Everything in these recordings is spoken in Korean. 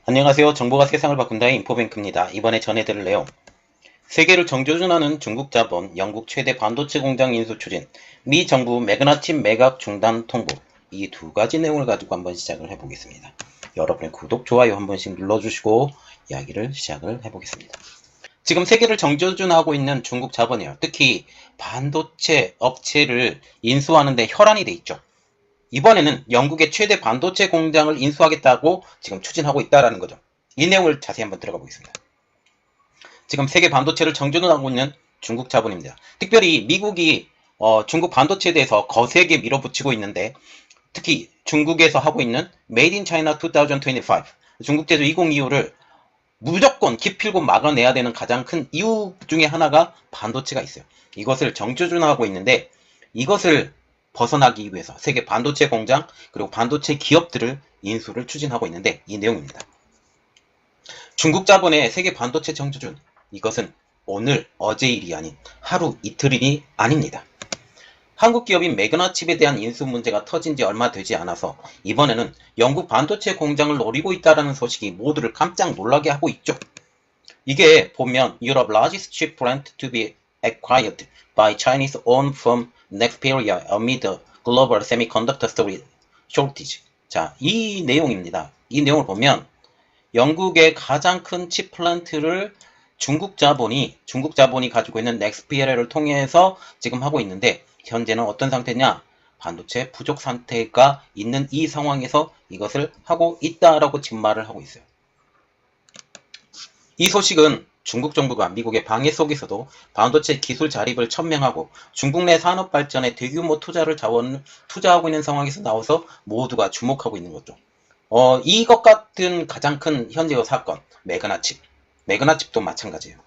안녕하세요. 정보가 세상을 바꾼다의 인포뱅크입니다. 이번에 전해드릴 내용. 세계를 정조준하는 중국 자본, 영국 최대 반도체 공장 인수 추진, 미 정부 매그나칩 매각 중단 통보. 이 두 가지 내용을 가지고 한번 시작을 해보겠습니다. 여러분의 구독, 좋아요 한 번씩 눌러주시고 이야기를 시작을 해보겠습니다. 지금 세계를 정조준하고 있는 중국 자본이요. 특히 반도체 업체를 인수하는 데 혈안이 돼 있죠. 이번에는 영국의 최대 반도체 공장을 인수하겠다고 지금 추진하고 있다는 거죠. 이 내용을 자세히 한번 들어가 보겠습니다. 지금 세계 반도체를 정전하고 있는 중국 자본입니다. 특별히 미국이 중국 반도체에 대해서 거세게 밀어붙이고 있는데, 특히 중국에서 하고 있는 Made in China 2025 중국 제조 2025를 무조건 기필고 막아내야 되는 가장 큰 이유 중에 하나가 반도체가 있어요. 이것을 정조준하고 있는데, 이것을 벗어나기 위해서 세계 반도체 공장 그리고 반도체 기업들을 인수를 추진하고 있는데, 이 내용입니다. 중국 자본의 세계 반도체 정조준, 이것은 오늘 어제 일이 아닌 하루 이틀일이 아닙니다. 한국 기업인 매그나칩에 대한 인수 문제가 터진 지 얼마 되지 않아서 이번에는 영국 반도체 공장을 노리고 있다는 소식이 모두를 깜짝 놀라게 하고 있죠. 이게 보면 Europe largest chip plant to be acquired by Chinese owned firm Nexperia amid the global semiconductor shortage. 자, 이 내용입니다. 이 내용을 보면 영국의 가장 큰 칩 플랜트를 중국 자본이 가지고 있는 넥스피에라를 통해서 지금 하고 있는데, 현재는 어떤 상태냐? 반도체 부족 상태가 있는 이 상황에서 이것을 하고 있다라고 지금 말을 하고 있어요. 이 소식은 중국 정부가 미국의 방해 속에서도 반도체 기술 자립을 천명하고 중국 내 산업 발전에 대규모 자원을 투자하고 있는 상황에서 나와서 모두가 주목하고 있는 거죠. 이것 같은 가장 큰 현재의 사건, 매그나칩. 매그나칩도 마찬가지예요.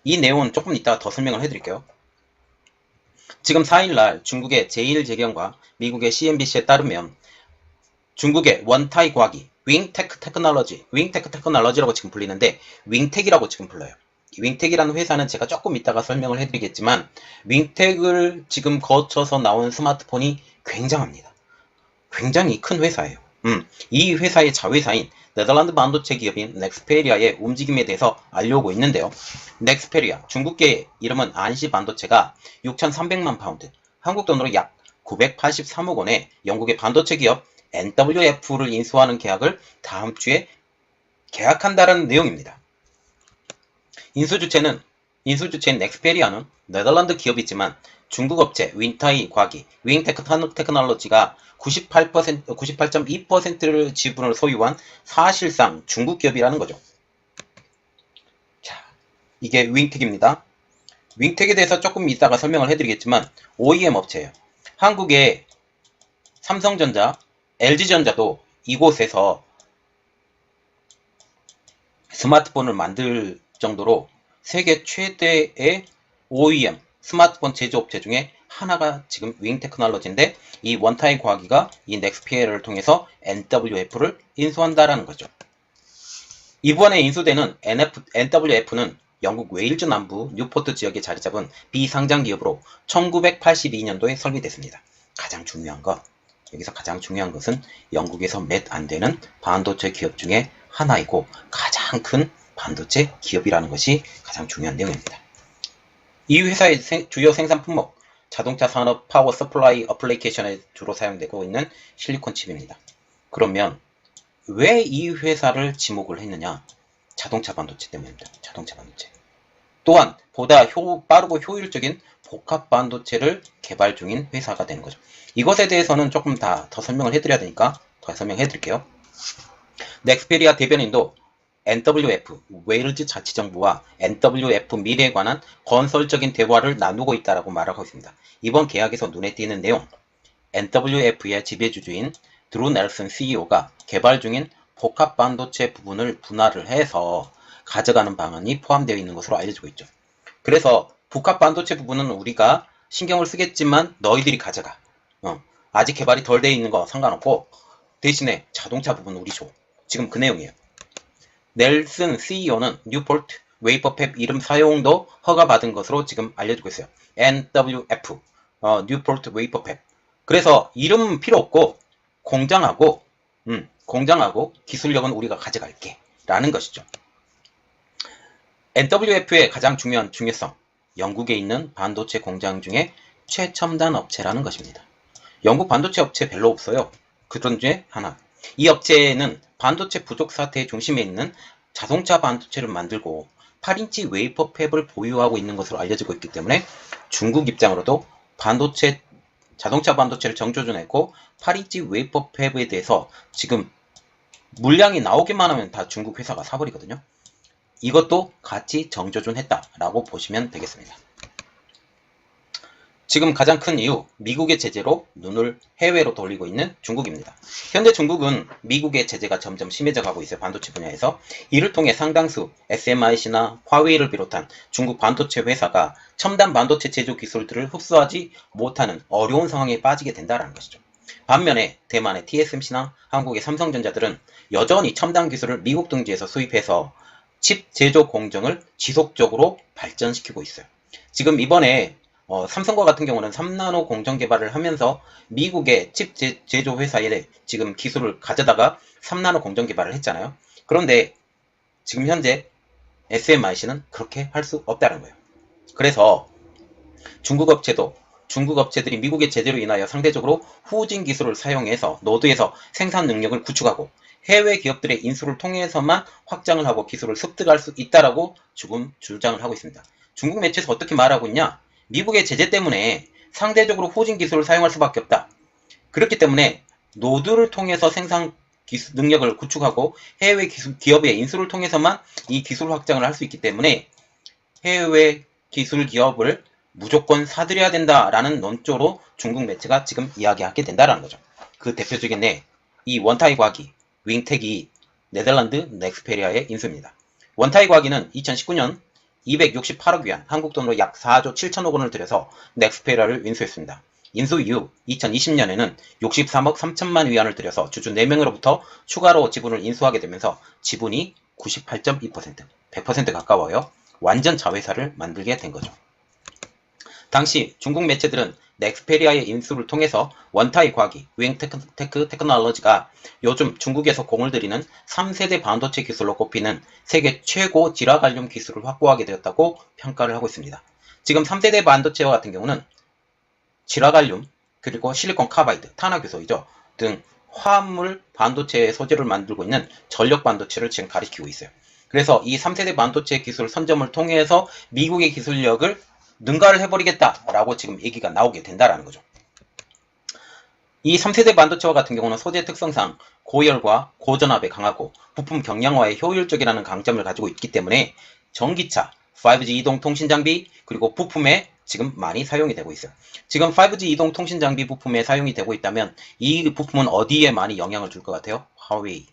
이 내용은 조금 이따가 더 설명을 해드릴게요. 지금 4일날 중국의 제1재경과 미국의 CNBC에 따르면 중국의 원타이 과학이 윙테크 테크놀로지라고 지금 불리는데, 윙텍이라고 지금 불러요. 윙텍이라는 회사는 제가 조금 이따가 설명을 해드리겠지만, 윙텍을 지금 거쳐서 나온 스마트폰이 굉장합니다. 굉장히 큰 회사예요. 이 회사의 자회사인 네덜란드 반도체 기업인 넥스페리아의 움직임에 대해서 알려오고 있는데요. 넥스페리아, 중국계 이름은 안시 반도체가 6,300만 파운드, 한국 돈으로 약 983억 원에 영국의 반도체 기업 NWF를 인수하는 계약을 다음 주에 계약한다는 내용입니다. 인수주체인 넥스페리아는 네덜란드 기업이지만 중국 업체 윈타이 과기, 윙테크 테크놀로지가 98.2%를 지분을 소유한 사실상 중국 기업이라는 거죠. 자, 이게 윙텍입니다. 윙텍에 대해서 조금 이따가 설명을 해드리겠지만 OEM 업체예요. 한국의 삼성전자, LG전자도 이곳에서 스마트폰을 만들 정도로 세계 최대의 OEM 스마트폰 제조업체 중에 하나가 지금 윙테크놀로지인데, 이 원타이 과기가 이 넥스피에라를 통해서 NWF를 인수한다라는 거죠. 이번에 인수되는 NWF는 영국 웨일즈 남부 뉴포트 지역에 자리 잡은 비상장 기업으로 1982년도에 설립됐습니다. 여기서 가장 중요한 것은 영국에서 몇 안 되는 반도체 기업 중에 하나이고 가장 큰 반도체 기업이라는 것이 가장 중요한 내용입니다. 이 회사의 주요 생산 품목, 자동차 산업 파워 서플라이 어플리케이션에 주로 사용되고 있는 실리콘 칩입니다. 그러면 왜 이 회사를 지목을 했느냐? 자동차 반도체 때문입니다. 자동차 반도체. 또한 보다 빠르고 효율적인 복합 반도체를 개발 중인 회사가 되는 거죠. 이것에 대해서는 조금 더 설명을 해드려야 되니까 더 설명해 드릴게요. 넥스페리아 대변인도 NWF, 웨일즈 자치정부와 NWF 미래에 관한 건설적인 대화를 나누고 있다고 말하고 있습니다. 이번 계약에서 눈에 띄는 내용, NWF의 지배주주인 드루 넬슨 CEO가 개발 중인 복합 반도체 부분을 분할을 해서 가져가는 방안이 포함되어 있는 것으로 알려지고 있죠. 그래서 복합 반도체 부분은 우리가 신경을 쓰겠지만 너희들이 가져가. 아직 개발이 덜 돼 있는 거 상관없고 대신에 자동차 부분은 우리 줘. 지금 그 내용이에요. 넬슨 CEO는 뉴포트 웨이퍼팹 이름 사용도 허가받은 것으로 지금 알려지고 있어요. NWF, 뉴포트 웨이퍼팹. 그래서 이름 필요 없고 공장하고 기술력은 우리가 가져갈게. 라는 것이죠. NWF의 가장 중요한 중요성, 영국에 있는 반도체 공장 중에 최첨단 업체라는 것입니다. 영국 반도체 업체 별로 없어요. 그런 중에 하나. 이 업체는 반도체 부족 사태의 중심에 있는 자동차 반도체를 만들고 8인치 웨이퍼 팹을 보유하고 있는 것으로 알려지고 있기 때문에 중국 입장으로도 자동차 반도체를 정조준했고 8인치 웨이퍼 팹에 대해서 지금 물량이 나오기만 하면 다 중국 회사가 사버리거든요. 이것도 같이 정조준했다라고 보시면 되겠습니다. 지금 가장 큰 이유, 미국의 제재로 눈을 해외로 돌리고 있는 중국입니다. 현재 중국은 미국의 제재가 점점 심해져 가고 있어요. 반도체 분야에서. 이를 통해 상당수 SMIC나 화웨이를 비롯한 중국 반도체 회사가 첨단 반도체 제조 기술들을 흡수하지 못하는 어려운 상황에 빠지게 된다는 것이죠. 반면에 대만의 TSMC나 한국의 삼성전자들은 여전히 첨단 기술을 미국 등지에서 수입해서 칩 제조 공정을 지속적으로 발전시키고 있어요. 지금 이번에 삼성과 같은 경우는 3나노 공정 개발을 하면서 미국의 칩 제조 회사에 지금 기술을 가져다가 3나노 공정 개발을 했잖아요. 그런데 지금 현재 SMIC는 그렇게 할 수 없다는 거예요. 그래서 중국 업체들이 미국의 제재로 인하여 상대적으로 후진 기술을 사용해서 노드에서 생산 능력을 구축하고 해외 기업들의 인수를 통해서만 확장을 하고 기술을 습득할 수 있다라고 지금 주장을 하고 있습니다. 중국 매체에서 어떻게 말하고 있냐? 미국의 제재 때문에 상대적으로 후진 기술을 사용할 수밖에 없다. 그렇기 때문에 노드를 통해서 생산 능력을 구축하고 해외 기업의 인수를 통해서만 이 기술 확장을 할 수 있기 때문에 해외 기술 기업을 무조건 사들여야 된다라는 논조로 중국 매체가 지금 이야기하게 된다는 거죠. 그 대표적인 이 원타이 과학이, 윙텍이 네덜란드 넥스페리아의 인수입니다. 원타이 과학이는 2019년 268억 위안, 한국 돈으로 약 4조 7천억 원을 들여서 넥스페리아를 인수했습니다. 인수 이후 2020년에는 63억 3천만 위안을 들여서 주주 4명으로부터 추가로 지분을 인수하게 되면서 지분이 98.2%, 100% 가까워요. 완전 자회사를 만들게 된 거죠. 당시 중국 매체들은 넥스페리아의 인수를 통해서 원타이 과학이, 윙테크 테크놀로지가 요즘 중국에서 공을 들이는 3세대 반도체 기술로 꼽히는 세계 최고 지라갈륨 기술을 확보하게 되었다고 평가를 하고 있습니다. 지금 3세대 반도체와 같은 경우는 지라갈륨, 그리고 실리콘 카바이드, 탄화교소이죠. 등 화합물 반도체 소재를 만들고 있는 전력 반도체를 지금 가리키고 있어요. 그래서 이 3세대 반도체 기술 선점을 통해서 미국의 기술력을 능가를 해버리겠다라고 지금 얘기가 나오게 된다라는 거죠. 이 3세대 반도체와 같은 경우는 소재 특성상 고열과 고전압에 강하고 부품 경량화에 효율적이라는 강점을 가지고 있기 때문에 전기차, 5G 이동 통신 장비, 그리고 부품에 지금 많이 사용이 되고 있어요. 지금 5G 이동 통신 장비 부품에 사용이 되고 있다면 이 부품은 어디에 많이 영향을 줄 것 같아요? 화웨이.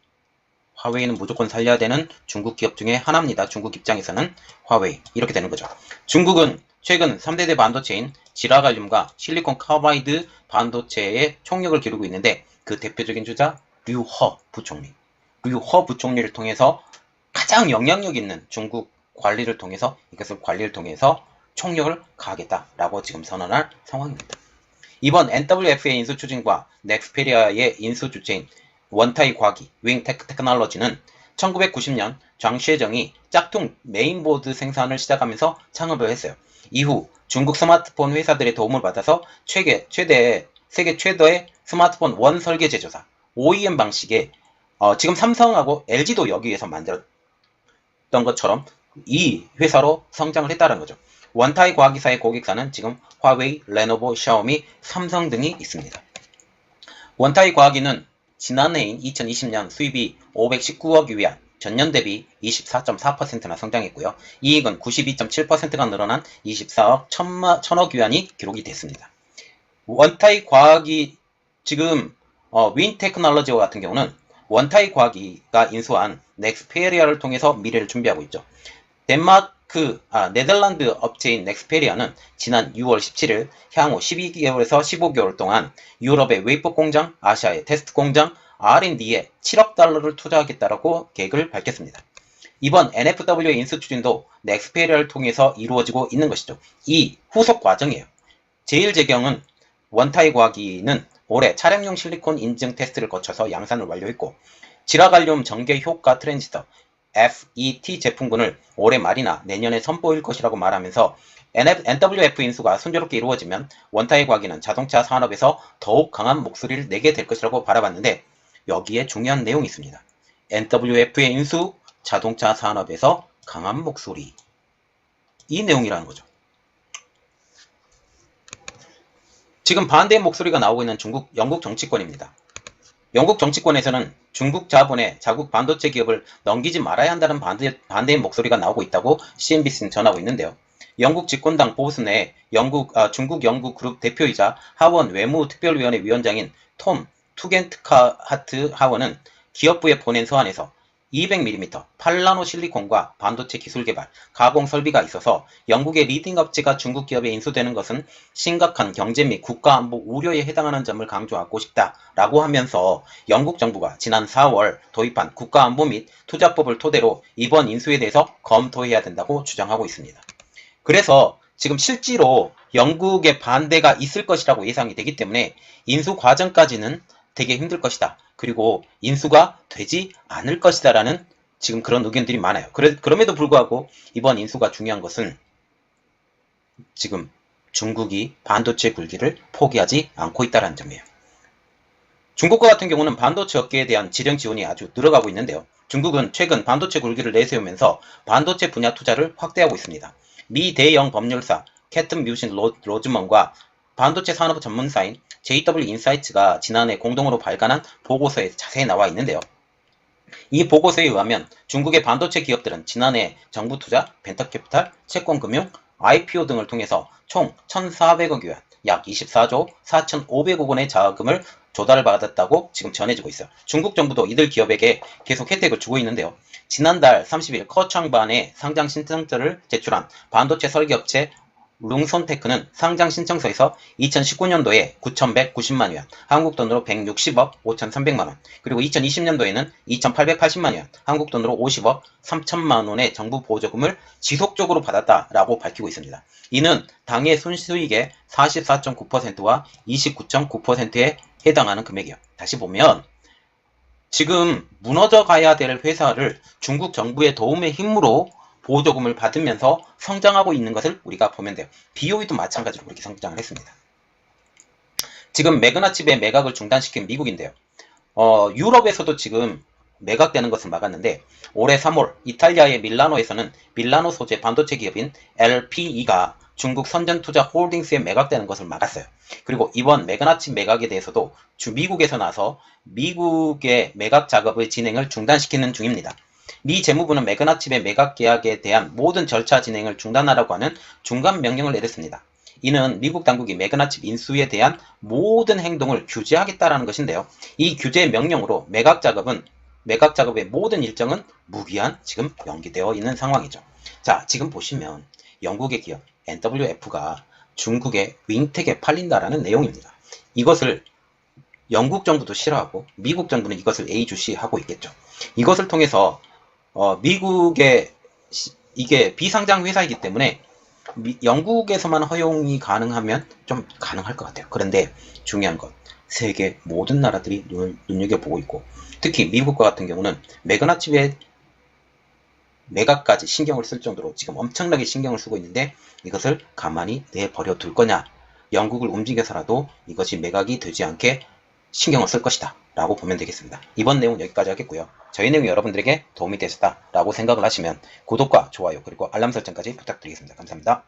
화웨이는 무조건 살려야 되는 중국 기업 중에 하나입니다. 중국 입장에서는 화웨이. 이렇게 되는 거죠. 중국은 최근 3대대 반도체인 지라갈륨과 실리콘 카바이드 반도체의 총력을 기르고 있는데 그 대표적인 주자 류허 부총리. 류허 부총리를 통해서 가장 영향력 있는 중국 관리를 통해서 이것을 관리를 통해서 총력을 가하겠다라고 지금 선언할 상황입니다. 이번 NWF의 인수 추진과 넥스페리아의 인수 주체인 원타이 과기, 윙테크 테크놀로지는 1990년 장쉐정이 짝퉁 메인보드 생산을 시작하면서 창업을 했어요. 이후 중국 스마트폰 회사들의 도움을 받아서 세계 최대의 스마트폰 원 설계 제조사 OEM 방식의 지금 삼성하고 LG도 여기에서 만들었던 것처럼 이 회사로 성장을 했다는 거죠. 원타이 과기사의 고객사는 지금 화웨이, 레노버, 샤오미, 삼성 등이 있습니다. 원타이 과기는 지난해인 2020년 수입이 519억 위안, 전년 대비 24.4%나 성장했고요. 이익은 92.7%가 늘어난 24억 1000억 위안이 기록이 됐습니다. 원타이 과학이 지금 윈테크놀로지와 같은 경우는 원타이 과학이가 인수한 넥스페리아를 통해서 미래를 준비하고 있죠. 네덜란드 업체인 넥스페리아는 지난 6월 17일 향후 12개월에서 15개월 동안 유럽의 웨이퍼 공장, 아시아의 테스트 공장, R&D에 7억 달러를 투자하겠다라고 계획을 밝혔습니다. 이번 NFW의 인수 추진도 넥스페리아를 통해서 이루어지고 있는 것이죠. 이 후속 과정이에요. 제1제경은 원타이 과기는 올해 차량용 실리콘 인증 테스트를 거쳐서 양산을 완료했고 지라갈륨 전개 효과 트랜지스터 FET 제품군을 올해 말이나 내년에 선보일 것이라고 말하면서 NWF 인수가 순조롭게 이루어지면 원타의 과기는 자동차 산업에서 더욱 강한 목소리를 내게 될 것이라고 바라봤는데 여기에 중요한 내용이 있습니다. NWF의 인수, 자동차 산업에서 강한 목소리. 이 내용이라는 거죠. 지금 반대의 목소리가 나오고 있는 영국 정치권입니다. 영국 정치권에서는 중국 자본에 자국 반도체 기업을 넘기지 말아야 한다는 반대의 목소리가 나오고 있다고 CNBC는 전하고 있는데요. 영국 집권당 보수 내 중국 영국 그룹 대표이자 하원 외무특별위원회 위원장인 톰 투겐트하트 하원은 기업부에 보낸 서한에서 200mm 팔라노 실리콘과 반도체 기술 개발, 가공 설비가 있어서 영국의 리딩 업체가 중국 기업에 인수되는 것은 심각한 경제 및 국가안보 우려에 해당하는 점을 강조하고 싶다라고 하면서 영국 정부가 지난 4월 도입한 국가안보 및 투자법을 토대로 이번 인수에 대해서 검토해야 된다고 주장하고 있습니다. 그래서 지금 실제로 영국의 반대가 있을 것이라고 예상이 되기 때문에 인수 과정까지는 되게 힘들 것이다. 그리고 인수가 되지 않을 것이다 라는 지금 그런 의견들이 많아요. 그럼에도 불구하고 이번 인수가 중요한 것은 지금 중국이 반도체 굴기를 포기하지 않고 있다는 점이에요. 중국과 같은 경우는 반도체 업계에 대한 지령 지원이 아주 늘어가고 있는데요. 중국은 최근 반도체 굴기를 내세우면서 반도체 분야 투자를 확대하고 있습니다. 미 대형 법률사 캐튼 뮤신 로즈먼과 반도체 산업 전문사인 JW 인사이츠가 지난해 공동으로 발간한 보고서에 자세히 나와 있는데요. 이 보고서에 의하면 중국의 반도체 기업들은 지난해 정부 투자, 벤처캐피탈, 채권금융, IPO 등을 통해서 총 1,400억 yuan, 약 24조 4,500억 원의 자금을 조달받았다고 지금 전해지고 있어요. 중국 정부도 이들 기업에게 계속 혜택을 주고 있는데요. 지난달 30일 커창반에 상장 신청서를 제출한 반도체 설계업체 룽손테크는 상장 신청서에서 2019년도에 9,190만 yuan, 한국 돈으로 160억 5,300만 원, 그리고 2020년도에는 2,880만 yuan, 한국 돈으로 50억 3천만 원의 정부 보조금을 지속적으로 받았다라고 밝히고 있습니다. 이는 당의 순수익의 44.9%와 29.9%에 해당하는 금액이에요. 다시 보면 지금 무너져 가야 될 회사를 중국 정부의 도움의 힘으로 보조금을 받으면서 성장하고 있는 것을 우리가 보면 돼요. BOE도 마찬가지로 그렇게 성장을 했습니다. 지금 매그나칩의 매각을 중단시킨 미국인데요. 유럽에서도 지금 매각되는 것을 막았는데 올해 3월 이탈리아의 밀라노에서는 밀라노 소재 반도체 기업인 LPE가 중국 선전투자 홀딩스에 매각되는 것을 막았어요. 그리고 이번 매그나칩 매각에 대해서도 미국에서 나서 미국의 매각 작업의 진행을 중단시키는 중입니다. 미 재무부는 매그나칩의 매각 계약에 대한 모든 절차 진행을 중단하라고 하는 중간 명령을 내렸습니다. 이는 미국 당국이 매그나칩 인수에 대한 모든 행동을 규제하겠다라는 것인데요. 이 규제 명령으로 매각 작업의 모든 일정은 무기한 지금 연기되어 있는 상황이죠. 자, 지금 보시면 영국의 기업 NWF가 중국의 윙텍에 팔린다라는 내용입니다. 이것을 영국 정부도 싫어하고 미국 정부는 이것을 예의주시하고 있겠죠. 이것을 통해서 미국의 이게 비상장 회사이기 때문에 영국에서만 허용이 가능하면 좀 가능할 것 같아요. 그런데 중요한 건 세계 모든 나라들이 눈여겨보고 있고 특히 미국과 같은 경우는 매그나칩의 매각까지 신경을 쓸 정도로 지금 엄청나게 신경을 쓰고 있는데 이것을 가만히 내버려 둘 거냐, 영국을 움직여서라도 이것이 매각이 되지 않게 신경을 쓸 것이다 라고 보면 되겠습니다. 이번 내용 여기까지 하겠고요. 저희 내용이 여러분들에게 도움이 되셨다 라고 생각을 하시면 구독과 좋아요 그리고 알람 설정까지 부탁드리겠습니다. 감사합니다.